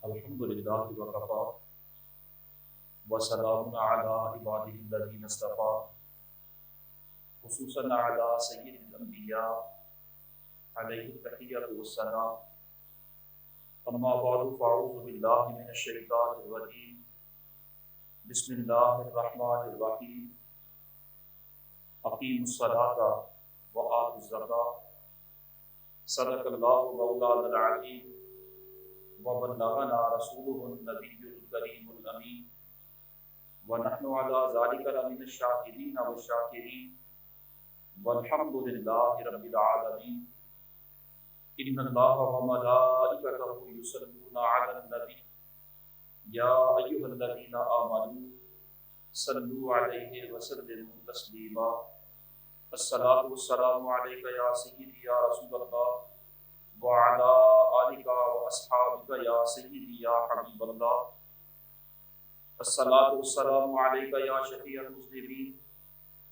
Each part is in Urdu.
الحمد للہ وکفا وسلام علی عبادہ الذین اصطفیٰ خصوصاً علی سید الانبیاء علیہ التحیۃ والثناء اما بعد فاعوذ باللہ من الشیطان الرجیم بسم اللہ الرحمن الرحیم اقیموا الصلاۃ وآتوا الزکاۃ صدق اللہ مولانا العظیم وبلغنا رسوله النبی الکریم الامین ونحن على ذلك لمن الشاهدین والشاکرین والحمد للہ رب العالمین ان اللہ وملائکتہ یصلون علی النبی یا ایھا الذین آمنوا صلوا علیہ وسلموا تسلیما الصلاۃ والسلام علیک یا سیدی یا رسول اللہ وعلی آلک واصحابک یا سیدی یا حبیب اللہ الصلاۃ والسلام علیک یا شفیع المذنبین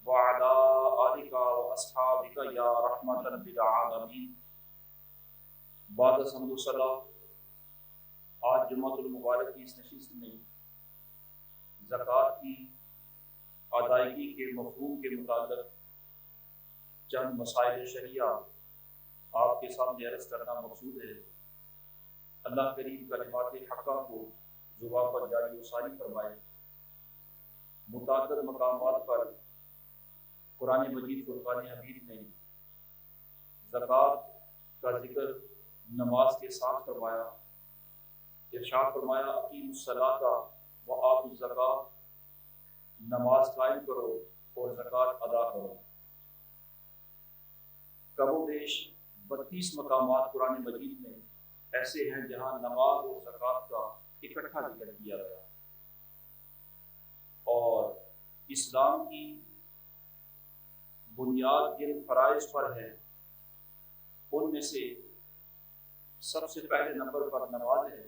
وعلی آلک واصحابک یا رحمۃ للعالمین بعد از حمد و ثنا آج جمعۃ المبارک کی اس نشست میں زکوٰۃ کی ادائیگی کے مفہوم کے متعلق چند مسائل شرعیہ آپ کے سامنے عرض کرنا مقصود ہے۔ اللہ کریم کلمات حقہ کو زبان پر جاری و ساری فرمائے۔ متعدد مقامات پر قرآن مجید فرقان حمید نے زکوٰۃ کا ذکر نماز کے ساتھ فرمایا۔ ارشاد فرمایا اقیموا الصلاۃ وآتوا الزکاۃ، نماز قائم کرو اور زکوٰۃ ادا کرو۔ کم و بیش 32 مقامات قرآن مجید میں ایسے ہیں جہاں نماز اور زکوٰۃ کا اکٹھا ذکر کیا گیا، اور اسلام کی بنیاد جن فرائض پر ہے ان میں سے سب سے پہلے نمبر پر نماز ہے،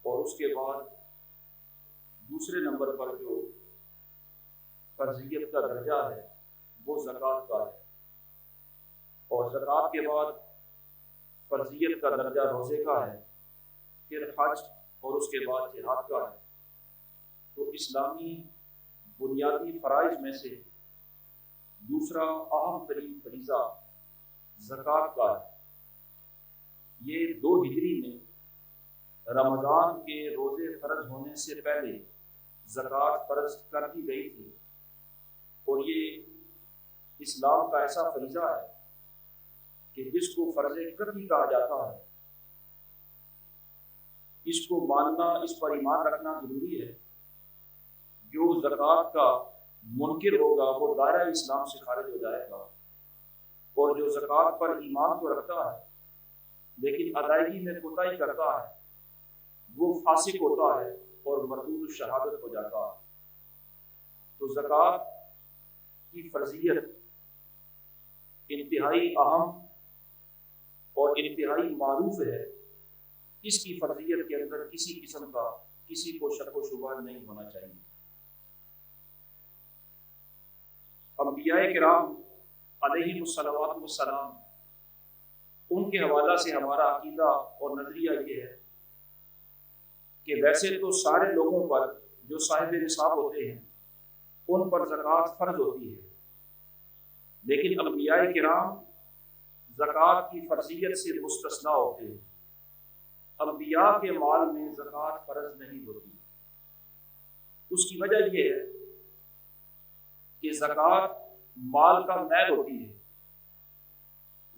اور اس کے بعد دوسرے نمبر پر جو فرضیت کا درجہ ہے وہ زکوٰۃ کا ہے، اور زکوٰۃ کے بعد فرضیت کا درجہ روزے کا ہے، پھر حج اور اس کے بعد جہاد کا ہے۔ تو اسلامی بنیادی فرائض میں سے دوسرا اہم ترین فریضہ زکوٰۃ کا ہے۔ یہ 2 ہجری میں رمضان کے روزے فرض ہونے سے پہلے زکوٰۃ فرض کر دی گئی تھی، اور یہ اسلام کا ایسا فریضہ ہے کہ جس کو فرض کرنی کہا جاتا ہے، اس کو ماننا، اس پر ایمان رکھنا ضروری ہے۔ جو زکوٰۃ کا منکر ہوگا وہ دائرہ اسلام سے خارج ہو جائے گا، اور جو زکوٰۃ پر ایمان تو رکھتا ہے لیکن ادائیگی میں کوتاہی کرتا ہے وہ فاسق ہوتا ہے اور مردود الشہادت ہو جاتا ہے۔ تو زکوٰۃ کی فرضیت انتہائی اہم اور انتہائی معروف ہے۔ اس کی فرضیت کے اندر کسی قسم کا کسی کو شک و شبہ نہیں ہونا چاہیے۔ انبیاء کرام علیہم الصلوات والسلام، ان کے حوالہ سے ہمارا عقیدہ اور نظریہ یہ ہے کہ ویسے تو سارے لوگوں پر جو صاحب نصاب ہوتے ہیں ان پر زکوٰۃ فرض ہوتی ہے، لیکن انبیاء کرام زکوٰۃ کی فرضیت سے مستثنیٰ ہوتے ہیں۔ انبیاء کے مال میں زکوٰۃ فرض نہیں ہوتی۔ اس کی وجہ یہ ہے کہ زکوٰۃ مال کا میل ہوتی ہے۔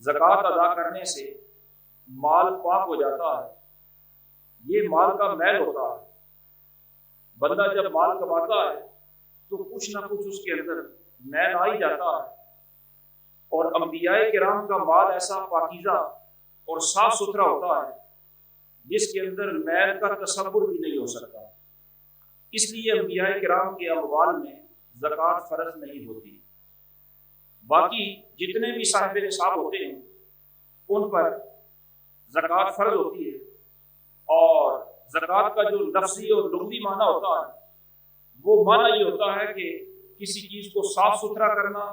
زکوٰۃ ادا کرنے سے مال پاک ہو جاتا ہے، یہ مال کا میل ہوتا ہے۔ بندہ جب مال کماتا ہے تو کچھ نہ کچھ اس کے اندر میل آ ہی جاتا ہے، اور انبیاء کرام کا مال ایسا پاکیزہ اور صاف ستھرا ہوتا ہے جس کے اندر میل کا تصور بھی نہیں ہو سکتا۔ اس لیے انبیاء کرام کے اموال میں زکوٰۃ فرض نہیں ہوتی۔ باقی جتنے بھی صاحب نصاب ہوتے ہیں ان پر زکوٰۃ فرض ہوتی ہے، اور زکوٰۃ کا جو لفظی اور لغوی معنی ہوتا ہے وہ معنی یہ ہوتا ہے کہ کسی چیز کو صاف ستھرا کرنا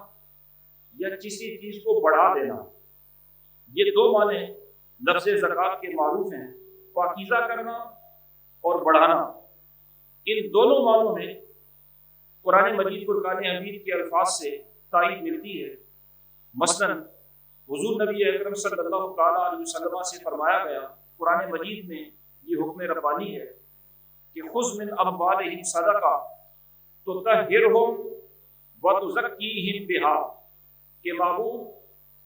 یا کسی چیز کو بڑھا دینا۔ یہ 2 معنی لفظ زکوٰۃ کے معروف ہیں۔ پاکیزہ کرنا اور بڑھانا، ان دونوں معنوں میں قرآن مجید فرقان حمید کے الفاظ سے تائید ملتی ہے۔ مثلا حضور نبی اکرم صلی اللہ تعالیٰ علیہ وسلم سے فرمایا گیا قرآن مجید میں، یہ حکم ربانی ہے کہ خذ من اموالہم صدقہ تطہرہم وتزکیہم بہا، کہ معبود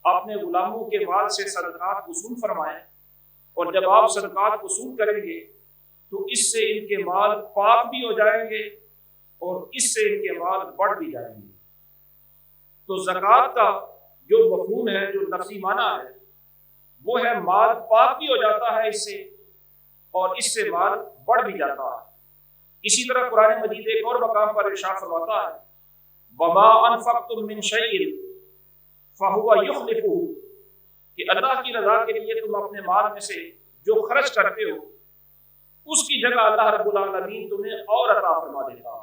اپنے غلاموں کے مال سے صدقات وصول فرمائیں، اور جب آپ صدقات وصول کریں گے تو اس سے ان کے مال پاک بھی ہو جائیں گے اور اس سے ان کے مال بڑھ بھی جائیں گے۔ تو زکوٰۃ کا جو مفہوم ہے، جو لفظی معنی ہے، وہ ہے مال پاک بھی ہو جاتا ہے اس سے، اور اس سے مال بڑھ بھی جاتا ہے۔ اسی طرح قرآن مجید ایک اور مقام پر ارشاد فرماتا ہے وَمَا أَنفَقْتُم مِّن شَيْءٍ فَهُوَ يُخْلِفُهُ، کہ اللہ کی رضا کے لیے تم اپنے مال میں سے جو خرچ کرتے ہو اس کی جگہ اللہ رب العالمین تمہیں اور عطا فرما دیتا ہے۔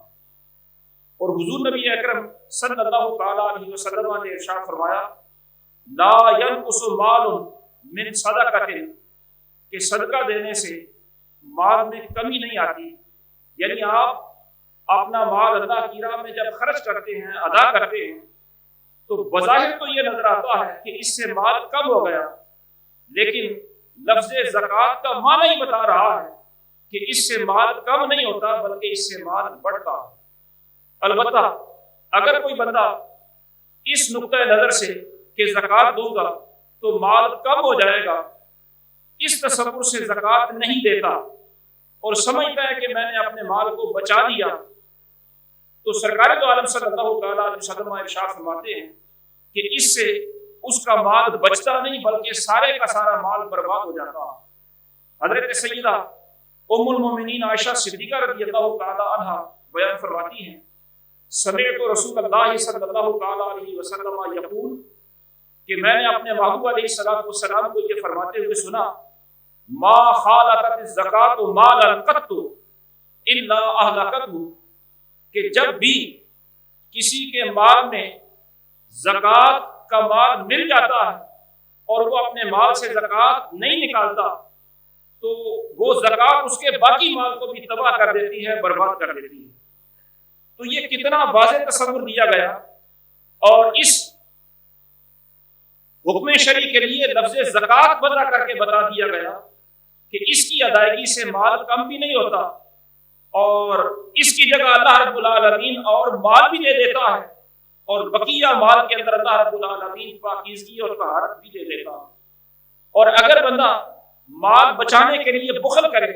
اور حضور نبی اکرم صلی اللہ تعالیٰ علیہ وسلم نے ارشاد فرمایا لا ينقص مال من صدقۃ، کہ صدقہ دینے سے مال میں کمی نہیں آتی، یعنی آپ اپنا مال اللہ کی راہ میں جب خرچ کرتے ہیں، ادا کرتے ہیں، تو بظاہر تو یہ نظر آتا ہے کہ اس سے مال کم ہو گیا، لیکن لفظ زکوٰۃ کا معنی ہی بتا رہا ہے کہ اس سے مال کم نہیں ہوتا بلکہ اس سے مال بڑھتا ہے۔ البتہ اگر کوئی بندہ اس نقطۂ نظر سے کہ زکوٰۃ دوں گا تو مال کم ہو جائے گا، اس تصور سے زکوٰۃ نہیں دیتا اور سمجھتا ہے کہ میں نے اپنے مال کو بچا دیا، تو سرکار دو عالم صلی اللہ تعالیٰ علیہ وسلم ارشاد فرماتے ہیں کہ اس سے اس کا مال بچتا نہیں بلکہ سارے کا سارا مال برباد ہو جاتا ہے۔ حضرت سیدہ ام المومنین عائشہ صدیقہ رضی اللہ تعالیٰ عنہ بیان فرماتی ہیں سمعت رسول اللہ صلی اللہ تعالیٰ علیہ وسلم یقول، کہ میں نے اپنے محبوب علیہ السلام کو یہ فرماتے ہوئے سنا ما خالطت الزکوٰۃ مالا قط الا اہلکتہ، کہ جب بھی کسی کے مال میں زکوٰۃ کا مال مل جاتا ہے اور وہ اپنے مال سے زکوٰۃ نہیں نکالتا تو وہ زکوٰۃ اس کے باقی مال کو بھی تباہ کر دیتی ہے، برباد کر دیتی ہے۔ تو یہ کتنا واضح تصور دیا گیا، اور اس حکم شرعی کے لیے لفظ زکوٰۃ وضع کر کے بتا دیا گیا کہ اس کی ادائیگی سے مال کم بھی نہیں ہوتا، اور اس کی جگہ اللہ رب العالمین اور مال بھی دے دیتا ہے، اور بقیہ مال کے اندر اللہ رب العالمین پاکیزگی اور طہارت بھی دے دیتا ہے۔ اور اگر بندہ مال بچانے کے لیے بخل کرے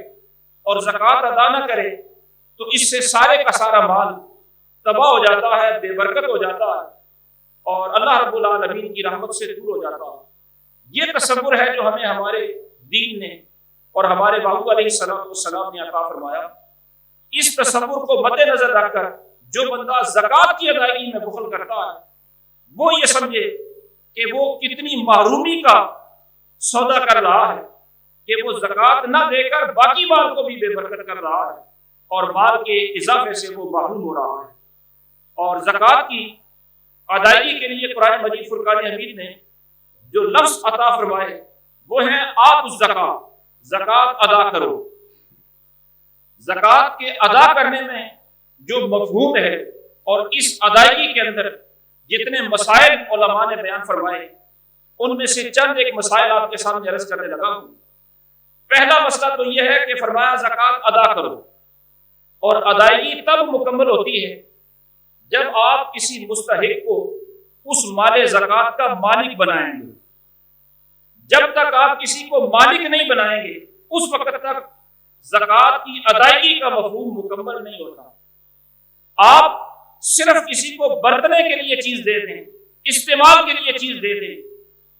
اور زکوٰۃ ادا نہ کرے تو اس سے سارے کا سارا مال تباہ ہو جاتا ہے، بے برکت ہو جاتا ہے، اور اللہ رب العالمین کی رحمت سے دور ہو جاتا ہے۔ یہ تصور ہے جو ہمیں ہمارے دین نے اور ہمارے محبوب علیہ السلام نے عطا فرمایا۔ اس تصور کو مد نظر رکھ کر جو بندہ زکوٰۃ کی ادائیگی میں بخل کرتا ہے وہ یہ سمجھے کہ وہ کتنی محرومی کا سودا کر رہا ہے کہ وہ زکوٰۃ نہ دے کر باقی مال کو بھی بے برکت کر رہا ہے، اور مال کے اضافے سے وہ محروم ہو رہا ہے۔ اور زکوٰۃ کی ادائیگی کے لیے قرآن مجید فرقان حمید نے جو لفظ عطا فرمائے وہ ہیں آتوا الزکوٰۃ، زکوٰۃ ادا کرو۔ زکوٰۃ کے ادا کرنے میں جو مفہوم ہے اور اس ادائیگی کے اندر جتنے مسائل علماء نے بیان فرمائے ان میں سے چند ایک مسائل آپ کے سامنے عرض کرنے لگا ہوں۔ پہلا مسئلہ تو یہ ہے کہ فرمایا زکوٰۃ ادا کرو، اور ادائیگی تب مکمل ہوتی ہے جب آپ کسی مستحق کو اس مال زکوٰۃ کا مالک بنائیں گے۔ جب تک آپ کسی کو مالک نہیں بنائیں گے اس وقت تک زکوٰۃ کی ادائیگی کا مفہوم مکمل نہیں ہوتا۔ آپ صرف کسی کو برتنے کے لیے چیز دے دیں، استعمال کے لیے چیز دے دیں،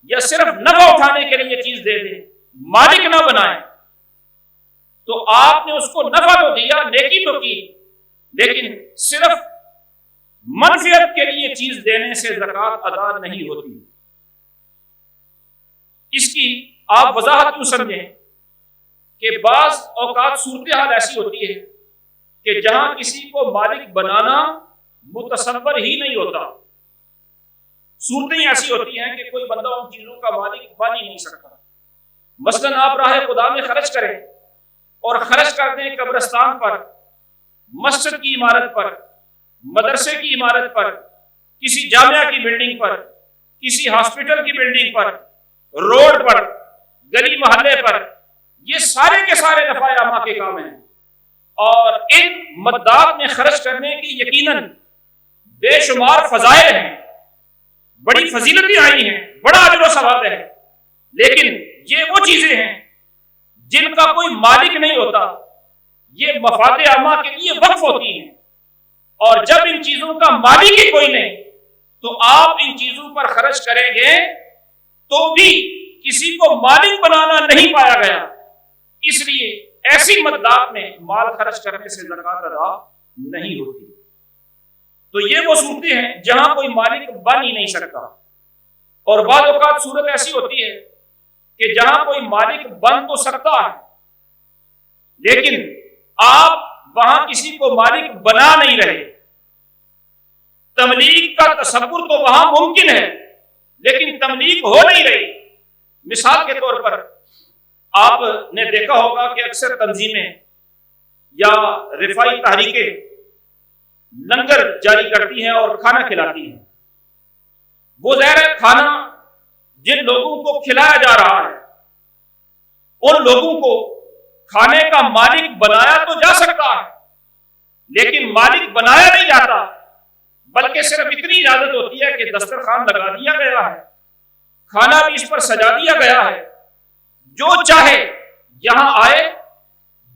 یا صرف نفع اٹھانے کے لیے چیز دے دیں، مالک نہ بنائیں، تو آپ نے اس کو نفع تو دیا، نیکی تو کی، لیکن صرف منفعت کے لیے چیز دینے سے زکوٰۃ ادا نہیں ہوتی۔ اس کی آپ وضاحت کیوں سمجھیں کہ بعض اوقات صورتحال ایسی ہوتی ہے کہ جہاں کسی کو مالک بنانا متصور ہی نہیں ہوتا۔ صورتیں ایسی ہوتی ہیں کہ کوئی بندہ ان چیزوں کا مالک بن ہی نہیں سکتا۔ مثلاً آپ راہ خدا میں خرچ کریں اور خرچ کر دیں قبرستان پر، مسجد کی عمارت پر، مدرسے کی عمارت پر، کسی جامعہ کی بلڈنگ پر، کسی ہاسپٹل کی بلڈنگ پر، روڈ پر، گلی محلے پر، یہ سارے کے سارے نفع عامہ کے کام ہیں، اور ان مددات میں خرچ کرنے کی یقیناً بے شمار فضائل ہیں، بڑی فضیلتیں آئی ہیں، بڑا اجر و ثواب ہے، لیکن یہ وہ چیزیں ہیں جن کا کوئی مالک نہیں ہوتا، یہ مفاد عامہ کے لیے وقف ہوتی ہیں، اور جب ان چیزوں کا مالک ہی کوئی نہیں تو آپ ان چیزوں پر خرچ کریں گے تو بھی کسی کو مالک بنانا نہیں پایا گیا، اس لیے ایسی مددات میں مال خرچ کرنے سے زکوٰۃ ادا نہیں ہوتی۔ تو یہ وہ صورتیں ہیں جہاں کوئی مالک بن ہی نہیں سکتا، اور بعض اوقات صورت ایسی ہوتی ہے کہ جہاں کوئی مالک بن تو سکتا ہے لیکن آپ وہاں کسی کو مالک بنا نہیں رہے، تملیک کا تصور تو وہاں ممکن ہے لیکن تملیک ہو نہیں رہی۔ مثال کے طور پر آپ نے دیکھا ہوگا کہ اکثر تنظیمیں یا رفاعی تحریکیں لنگر جاری کرتی ہیں اور کھانا کھلاتی ہیں، وہ ظاہر ہے کھانا جن لوگوں کو کھلایا جا رہا ہے ان لوگوں کو کھانے کا مالک بنایا تو جا سکتا ہے لیکن مالک بنایا نہیں جاتا، بلکہ صرف اتنی اجازت ہوتی ہے کہ دسترخوان لگا دیا گیا ہے، کھانا بھی اس پر سجا دیا گیا ہے، جو چاہے یہاں آئے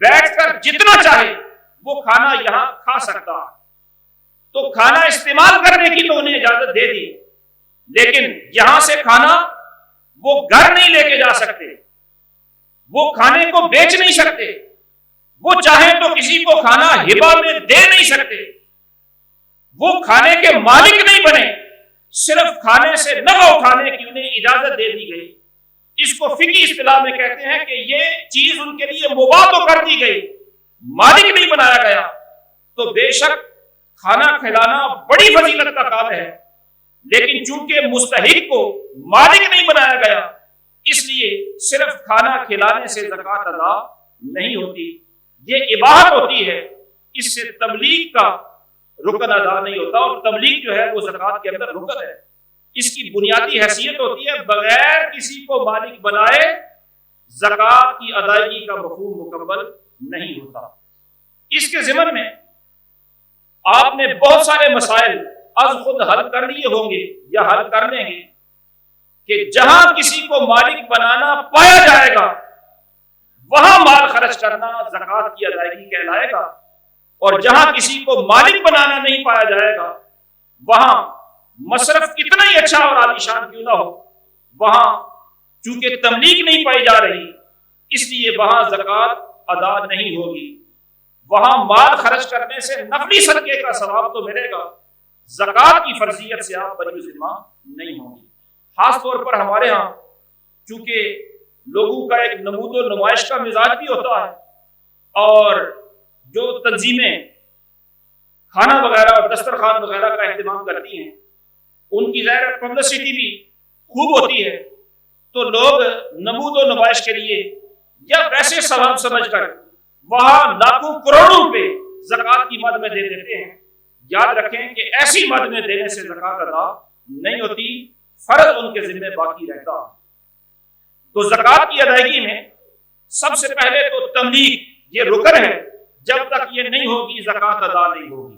بیٹھ کر جتنا چاہے وہ کھانا یہاں کھا سکتا ہے۔ تو کھانا استعمال کرنے کی تو انہیں اجازت دے دی، لیکن یہاں سے کھانا وہ گھر نہیں لے کے جا سکتے، وہ کھانے کو بیچ نہیں سکتے، وہ چاہیں تو کسی کو کھانا ہبہ میں دے نہیں سکتے، وہ کھانے کے مالک نہیں بنے، صرف کھانے سے نفع اٹھانے کی انہیں اجازت دے دی گئی۔ اس کو فقہی اصطلاح میں کہتے ہیں کہ یہ چیز ان کے لیے مباح تو کر دی گئی، مالک نہیں بنایا گیا۔ تو بے شک کھانا کھلانا بڑی فضیلت کا کام ہے، لیکن چونکہ مستحق کو مالک نہیں بنایا گیا اس لیے صرف کھانا کھلانے سے زکوٰۃ ادا نہیں ہوتی، یہ اباحت ہوتی ہے، اس سے تبلیغ کا رکن ادا نہیں ہوتا، اور تبلیغ جو ہے وہ زکوٰۃ کے اندر رکن ہے، اس کی بنیادی حیثیت ہوتی ہے بغیر کسی کو مالک بنائے زکوٰۃ کی ادائیگی کا مفہوم مکمل نہیں ہوتا۔ اس کے ضمن میں آپ نے بہت سارے مسائل از خود حل کر لیے ہوں گے یا حل کر لیں گے کہ جہاں کسی کو مالک بنانا پایا جائے گا وہاں مال خرچ کرنا زکوٰۃ کی ادائیگی کہلائے گا، اور جہاں کسی کو مالک بنانا نہیں پایا جائے گا وہاں مصرف کتنا ہی اچھا اور عالیشان کیوں نہ ہو، وہاں چونکہ تملیک نہیں پائی جا رہی اس لیے وہاں زکوٰۃ ادا نہیں ہوگی، وہاں مال خرچ کرنے سے نفلی صدقے کا ثواب تو ملے گا، زکوٰۃ کی فرضیت سے آپ بری ذمہ نہیں ہوں گے۔ خاص طور پر ہمارے ہاں چونکہ لوگوں کا ایک نمود و نمائش کا مزاج بھی ہوتا ہے، اور جو تنظیمیں کھانا وغیرہ اور دسترخوان وغیرہ کا اہتمام کرتی ہیں ان کی ظاہر پبلسٹی بھی خوب ہوتی ہے، تو لوگ نمود و نمائش کے لیے یا ویسے ثواب سمجھ کر وہاں لاکھوں کروڑوں پہ زکوٰۃ کی مد میں دے دیتے ہیں۔ یاد رکھیں کہ ایسی مد میں دینے سے زکوٰۃ ادا نہیں ہوتی، فرض ان کے ذمہ باقی رہتا۔ تو زکوٰۃ کی ادائیگی میں سب سے پہلے تو تملیک یہ رکن ہے، جب تک یہ نہیں ہوگی زکوٰۃ ادا نہیں ہوگی۔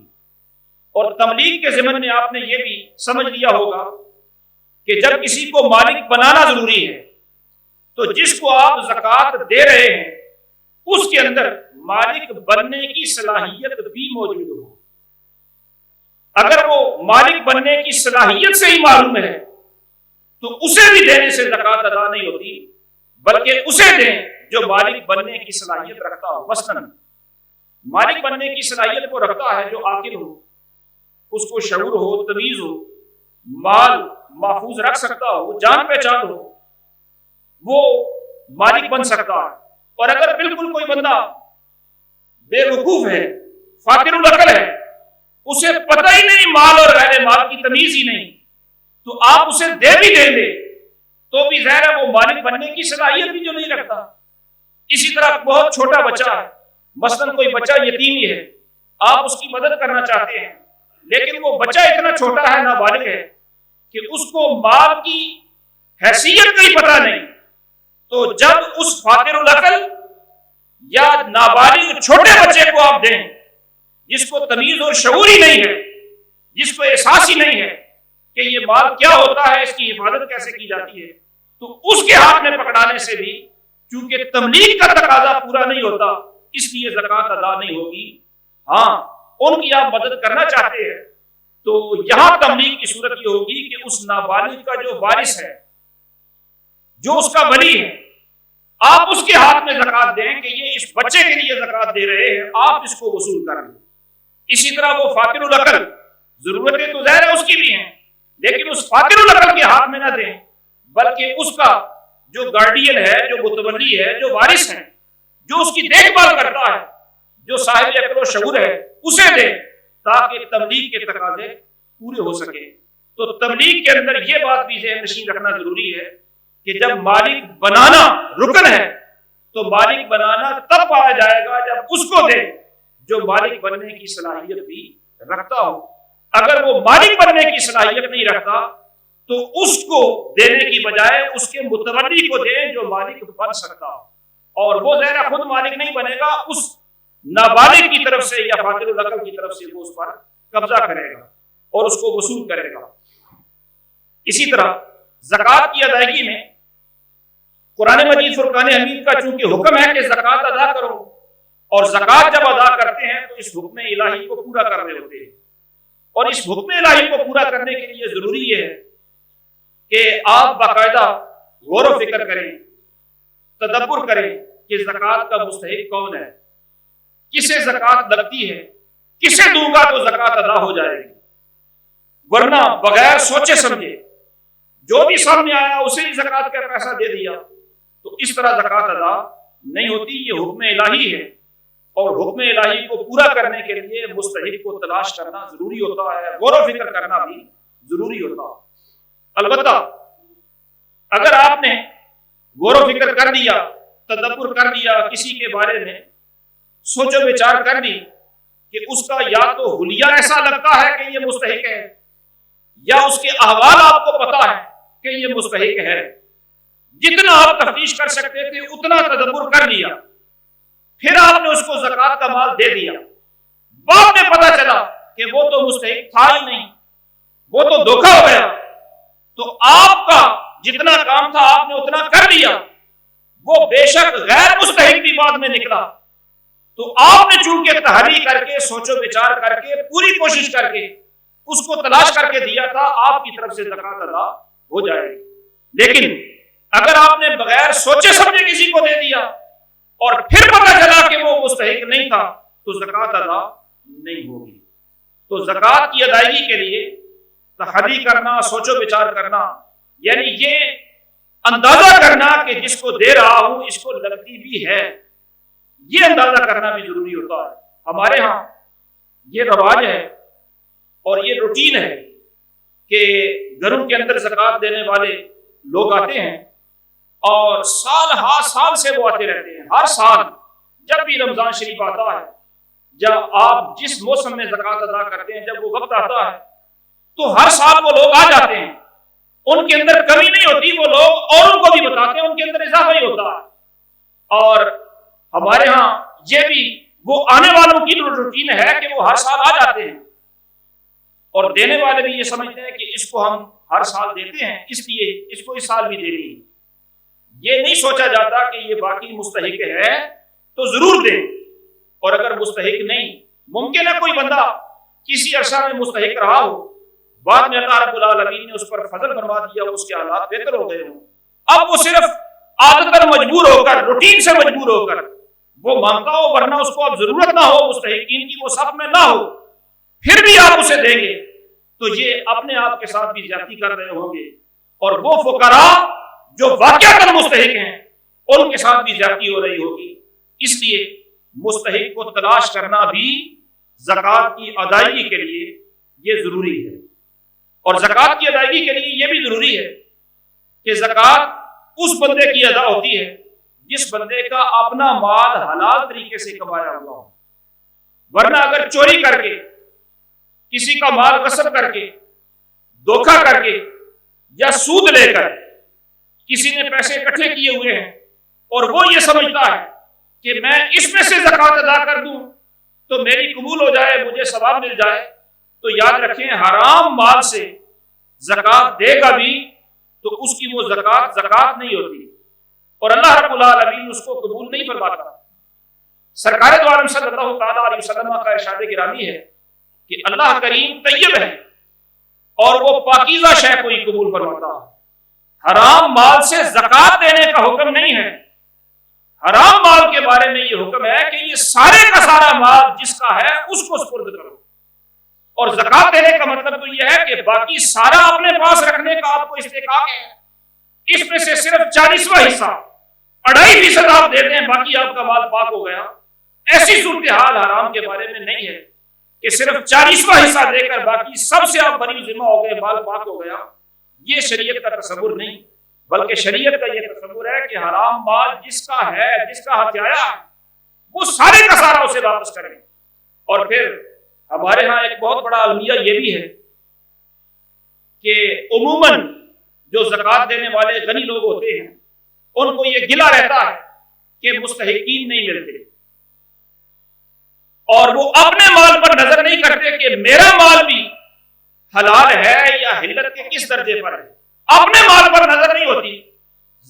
اور تملیک کے ضمن میں آپ نے یہ بھی سمجھ لیا ہوگا کہ جب کسی کو مالک بنانا ضروری ہے تو جس کو آپ زکوٰۃ دے رہے ہیں اس کے اندر مالک بننے کی صلاحیت بھی موجود ہو۔ اگر وہ مالک بننے کی صلاحیت سے ہی معلوم ہے تو اسے بھی دینے سے زکوٰۃ ادا نہیں ہوتی، بلکہ اسے دیں جو مالک بننے کی صلاحیت رکھتا ہو۔ مثلاً مالک بننے کی صلاحیت وہ رکھتا ہے جو عاقل ہو، اس کو شعور ہو، تمیز ہو، مال محفوظ رکھ سکتا ہو، جان پہچان ہو، وہ مالک بن سکتا ہے۔ اور اگر بالکل کوئی بندہ بے وقوف ہے، فاقر العقل ہے، اسے پتہ ہی نہیں مال اور غیر مال کی تمیز ہی نہیں، تو آپ اسے دے بھی دیں گے تو بھی ظاہر ہے وہ مالک بننے کی صلاحیت بھی جو نہیں رکھتا، اسی طرح بہت چھوٹا بچہ ہے، مثلاً کوئی بچہ یتیمی ہے، آپ اس کی مدد کرنا چاہتے ہیں، لیکن وہ بچہ اتنا چھوٹا ہے، نابالغ ہے، کہ اس کو مال کی حیثیت کا ہی پتہ نہیں، تو جب اس فاقر العقل یا نابالغ چھوٹے بچے کو آپ دیں، جس کو تمیز اور شعور ہی نہیں ہے، جس کو احساس ہی نہیں ہے کہ یہ مال کیا ہوتا ہے، اس کی حفاظت کیسے کی جاتی ہے، تو اس کے ہاتھ میں پکڑانے سے بھی چونکہ تملیغ کا تقاضا پورا نہیں ہوتا، اس لیے زکوٰۃ ادا نہیں ہوگی۔ ہاں، ان کی آپ مدد کرنا چاہتے ہیں تو یہاں تملیغ کی صورت یہ ہوگی کہ اس نابالغ کا جو وارث ہے، جو اس کا ولی ہے، آپ اس کے ہاتھ میں زکوٰۃ دیں کہ یہ اس بچے کے لیے زکوٰۃ دے رہے ہیں، آپ اس کو وصول کریں۔ اسی طرح وہ فاقر العقل، ضرورتیں تو ظاہر ہے اس کی بھی ہیں، لیکن اس فاقر العقل کے ہاتھ میں نہ دیں، بلکہ اس کا جو گارڈین ہے، جو متولی ہے، جو وارث ہے، جو اس کی دیکھ بھال کرتا ہے، جو صاحب عقل و شعور ہے، اسے دیں تاکہ تبلیغ کے تقاضے پورے ہو سکیں۔ تو تبلیغ کے اندر یہ بات بھی ذہن نشین رکھنا ضروری ہے کہ جب مالک بنانا رکن ہے تو مالک بنانا تب پایا جائے گا جب اس کو دے جو مالک بننے کی صلاحیت بھی رکھتا ہو۔ اگر وہ مالک بننے کی صلاحیت نہیں رکھتا تو اس کو دینے کی بجائے اس کے متولی کو دیں جو مالک بن سکتا ہو، اور وہ ظاہر خود مالک نہیں بنے گا، اس نابالغ کی طرف سے یا فاقر العقل کی طرف سے وہ اس پر قبضہ کرے گا اور اس کو وصول کرے گا۔ اسی طرح زکوٰۃ کی ادائیگی میں قرآن مجید فرقان حمید کا چونکہ حکم ہے کہ زکوٰۃ ادا کرو، اور زکوٰۃ جب ادا کرتے ہیں تو اس حکم الہی کو پورا کر رہے ہوتے ہیں، اور اس حکم الہی کو پورا کرنے کے لیے ضروری ہے کہ آپ باقاعدہ غور و فکر کریں، تدبر کریں کہ زکوٰۃ کا مستحق کون ہے، کسے زکوٰۃ لگتی ہے، کسے دوں گا تو زکوٰۃ ادا ہو جائے گی، ورنہ بغیر سوچے سمجھے جو بھی سامنے آیا اسے ہی زکوٰۃ کا پیسہ دے دیا تو اس طرح زکوٰۃ ادا نہیں ہوتی۔ یہ حکم الہی ہے، اور حکم الہی کو پورا کرنے کے لیے مستحق کو تلاش کرنا ضروری ہوتا ہے، غور و فکر کرنا بھی ضروری ہوتا ہے۔ البتہ اگر آپ نے غور و فکر کر لیا، تدبر کر لیا، کسی کے بارے میں سوچ و بچار کر لی کہ اس کا یا تو حلیہ ایسا لگتا ہے کہ یہ مستحق ہے، یا اس کے احوال آپ کو پتا ہے کہ یہ مستحق ہے، جتنا آپ تفتیش کر سکتے تھے اتنا تدبر کر لیا، پھر آپ نے اس کو زکوٰۃ کا مال دے دیا، بعد میں پتا چلا کہ وہ تو مستحق تھا ہی نہیں، وہ تو دھوکہ ہو گیا، تو آپ کا جتنا کام تھا آپ نے اتنا کر لیا، وہ بے شک غیر مستحق بھی بعد میں نکلا، تو آپ نے چونکہ تحری کر کے سوچ و بچار کر کے پوری کوشش کر کے اس کو تلاش کر کے دیا تھا، آپ کی طرف سے زکوٰۃ ادا ہو جائے گی۔ لیکن اگر آپ نے بغیر سوچے سمجھے کسی کو دے دیا اور پھر پتہ چلا کہ وہ مستحق نہیں تھا تو زکوٰۃ ادا نہیں ہوگی۔ تو زکوٰۃ کی ادائیگی کے لیے تحری کرنا، سوچ و بچار کرنا، یعنی یہ اندازہ کرنا کہ جس کو دے رہا ہوں اس کو لگتی بھی ہے، یہ اندازہ کرنا بھی ضروری ہوتا ہے۔ ہمارے ہاں یہ رواج ہے اور یہ روٹین ہے کہ گھروں کے اندر زکوٰۃ دینے والے لوگ آتے ہیں اور سال ہر سال سے وہ آتے رہتے ہیں، ہر سال جب بھی رمضان شریف آتا ہے، جب آپ جس موسم میں زکوٰۃ ادا کرتے ہیں، جب وہ وقت آتا ہے تو ہر سال وہ لوگ آ جاتے ہیں، ان کے اندر کمی نہیں ہوتی، وہ لوگ اوروں کو بھی بتاتے ہیں، ان کے اندر اضافہ ہی ہوتا ہے۔ اور ہمارے ہاں یہ بھی وہ آنے والوں کی روٹین ہے کہ وہ ہر سال آ جاتے ہیں، اور دینے والے بھی یہ سمجھتے ہیں کہ اس کو ہم ہر سال دیتے ہیں اس لیے اس کو اس سال بھی دینی ہے۔ یہ نہیں سوچا جاتا کہ یہ باقی مستحق ہے تو ضرور دیں، اور اگر مستحق نہیں، ممکن ہے کوئی بندہ کسی عرصہ میں مستحق رہا ہو، بعد میں اللہ رب العالمین نے اس پر فضل فرما دیا، اس کے حالات بہتر ہو گئے ہوں، اب وہ صرف عادتاً مجبور ہو کر، روٹین سے مجبور ہو کر وہ مانگتا ہو، ورنہ اس کو اب ضرورت نہ ہو مستحقین کی، وہ صف میں نہ ہو، پھر بھی آپ اسے دیں گے تو یہ اپنے آپ کے ساتھ بھی زیادتی کر رہے ہوں گے، اور وہ فقراء جو واقعتاً مستحق ہیں ان کے ساتھ بھی زیادتی ہو رہی ہوگی۔ اس لیے مستحق کو تلاش کرنا بھی زکوٰۃ کی ادائیگی کے لیے یہ ضروری ہے، اور زکوٰۃ کی ادائیگی کے لیے یہ بھی ضروری ہے کہ زکوٰۃ اس بندے کی ادا ہوتی ہے جس بندے کا اپنا مال حلال طریقے سے کمایا ہوا ہو. ورنہ اگر چوری کر کے، کسی کا مال غصب کر کے، دھوکہ کر کے یا سود لے کر کسی نے پیسے اکٹھے کیے ہوئے ہیں اور وہ یہ سمجھتا ہے کہ میں اس میں سے زکوٰۃ ادا کر دوں تو میری قبول ہو جائے، مجھے ثواب مل جائے، تو یاد رکھیں حرام مال سے زکوٰۃ دے گا بھی تو اس کی وہ زکوٰۃ نہیں ہوتی، اور اللہ رب العالمین اس کو قبول نہیں فرماتا. سرکار دو عالم صلی اللہ تعالیٰ علیہ وسلم کا ارشاد گرامی ہے کہ اللہ کریم طیب ہے اور وہ پاکیزہ شے کو ہی قبول فرماتا. حرام مال سے زکوٰۃ دینے کا حکم نہیں ہے. حرام مال کے بارے میں یہ حکم ہے کہ یہ سارے کا سارا مال جس کا ہے اس کو سپرد کرو، اور زکوٰۃ دینے کا مطلب تو یہ ہے کہ باقی سارا اپنے پاس رکھنے کا آپ کو استحقاق ہے. اس میں سے صرف 40واں حصہ 2.5% آپ دے دیں، باقی آپ کا مال پاک ہو گیا. ایسی صورتحال حرام کے بارے میں نہیں ہے کہ صرف 40واں حصہ دے کر باقی سب سے آپ بری ذمہ ہو گئے، مال پاک ہو گیا. یہ شریعت کا تصور نہیں، بلکہ شریعت کا یہ تصور ہے کہ حرام مال جس کا ہے، جس کا ہاتھ آیا وہ سارے کا سارا اسے واپس کریں. اور پھر ہمارے ہاں ایک بہت بڑا المیہ یہ بھی ہے کہ عموماً جو زکوٰۃ دینے والے غنی لوگ ہوتے ہیں ان کو یہ گلہ رہتا ہے کہ مستحقین نہیں ملتے، اور وہ اپنے مال پر نظر نہیں کرتے کہ میرا مال بھی حلال ہے یا حلت کے کس درجے پر ہے. اپنے مال پر نظر نہیں ہوتی،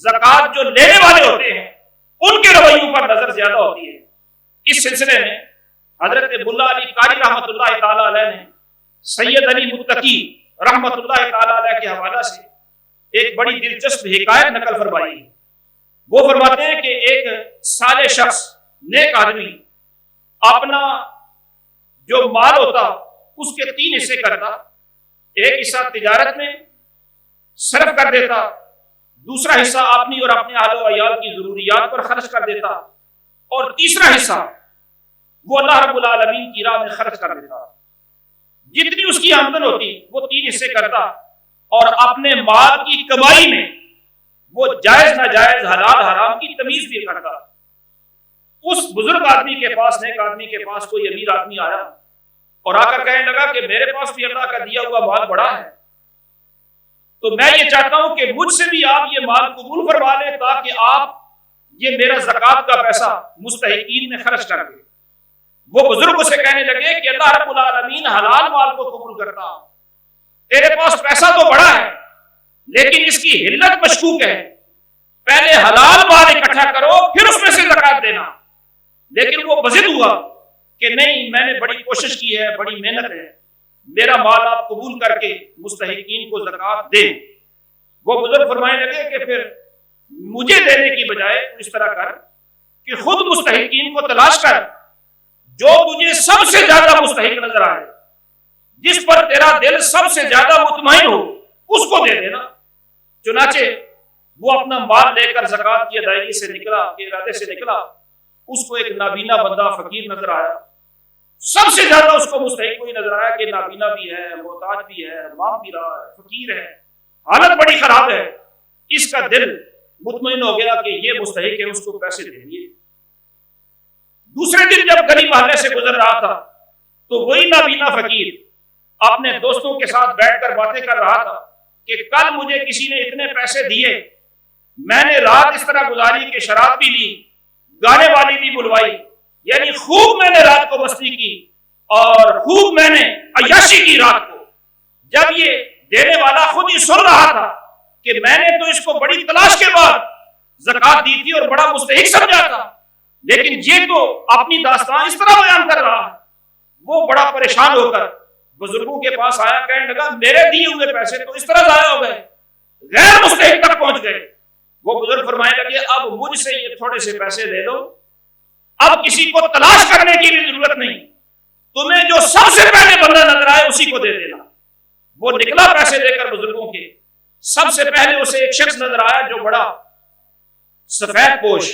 زکوٰۃ جو لینے والے ہوتے ہیں ان کے رویوں پر نظر زیادہ ہوتی ہے. اس سلسلے میں حضرت ملا علی قاری رحمۃ اللہ تعالی علیہ نے سید علی متقی رحمۃ اللہ تعالی علیہ کے حوالہ سے ایک بڑی دلچسپ حکایت نقل فرمائی. وہ فرماتے ہیں کہ ایک صالح شخص، نیک آدمی، اپنا جو مال ہوتا اس کے 3 حصے کرتا. ایک حصہ تجارت میں صرف کر دیتا، دوسرا حصہ اپنی اور اپنے اہل و عیال کی ضروریات پر خرچ کر دیتا، اور تیسرا حصہ وہ اللہ رب العالمین کی راہ میں خرچ کر دیتا. جتنی اس کی آمدن ہوتی وہ 3 حصے کرتا، اور اپنے مال کی کمائی میں وہ جائز ناجائز حلال حرام کی تمیز بھی کرتا. اس بزرگ آدمی کے پاس، نیک آدمی کے پاس کوئی امیر آدمی آیا اور آ کر کہنے لگا کہ میرے پاس بھی اللہ کا دیا ہوا مال بڑا ہے، تو میں یہ چاہتا ہوں کہ مجھ سے بھی آپ یہ مال قبول فرما لیں تاکہ آپ یہ میرا زکوٰۃ کا پیسہ مستحقین میں خرچ کر دیں. وہ بزرگ اسے کہنے لگے کہ اللہ رب العالمین حلال مال کو قبول کرتا، تیرے پاس پیسہ تو بڑا ہے لیکن اس کی حلت مشکوک ہے، پہلے حلال مال اکٹھا کرو پھر اس میں سے زکوٰۃ دینا. لیکن وہ بضد ہوا کہ نہیں، میں نے بڑی کوشش کی ہے، بڑی محنت ہے، میرا مال آپ قبول کر کے مستحقین کو زکوٰۃ دیں. وہ بزرگ فرمانے لگے کہ پھر مجھے دینے کی بجائے اس طرح کر کہ خود مستحقین کو تلاش کر، جو تجھے سب سے زیادہ مستحق نظر آئے، جس پر تیرا دل سب سے زیادہ مطمئن ہو، اس کو دے دینا. چنانچہ وہ اپنا مال لے کر زکوٰۃ کی ادائیگی سے نکلا، کے ارادے سے نکلا. اس کو ایک نابینا بندہ فقیر نظر آیا، سب سے زیادہ اس کو مستحق کوئی نظر آیا کہ نابینا بھی ہے، محتاج بھی ہے، مام بھی رہا ہے، فقیر ہے، حالت بڑی خراب ہے. اس کا دل مطمئن ہو گیا کہ یہ مستحق ہے، اس کو پیسے دے دیے. دوسرے دن جب گلی محلے سے گزر رہا تھا تو وہی نابینا فقیر اپنے دوستوں کے ساتھ بیٹھ کر باتیں کر رہا تھا کہ کل مجھے کسی نے اتنے پیسے دیے، میں نے رات اس طرح گزاری کہ شراب بھی لی، گانے والی بھی بلوائی، یعنی خوب میں نے رات کو مستی کی اور خوب میں نے عیاشی کی رات کو. جب یہ دینے والا خود ہی سن رہا تھا کہ میں نے تو اس کو بڑی تلاش کے بعد زکوٰۃ دی تھی اور بڑا مستحق سمجھا تھا، لیکن یہ تو اپنی داستان اس طرح بیان کر رہا ہے. وہ بڑا پریشان ہو کر بزرگوں کے پاس آیا، کہنے لگا میرے دیے ہوئے پیسے تو اس طرح ضائع ہو گئے، غیر مستحق تک پہنچ گئے. وہ بزرگ فرمانے لگے اب مجھ سے یہ تھوڑے سے پیسے لے لو، اب کسی کو تلاش کرنے کی بھی ضرورت نہیں، تمہیں جو سب سے پہلے بندہ نظر آئے اسی کو دے دینا. وہ نکلا پیسے لے کر بزرگوں کے. سب سے پہلے اسے ایک شخص نظر آیا جو بڑا سفید پوش،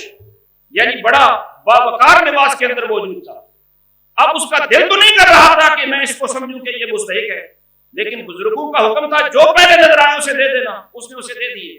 یعنی بڑا باوقار لباس کے اندر موجود تھا. اب اس کا دل تو نہیں کر رہا تھا کہ میں اس کو سمجھوں کہ یہ مستحق ہے، لیکن بزرگوں کا حکم تھا جو پہلے نظر آیا اسے دے دینا. اس نے اسے دے دیے.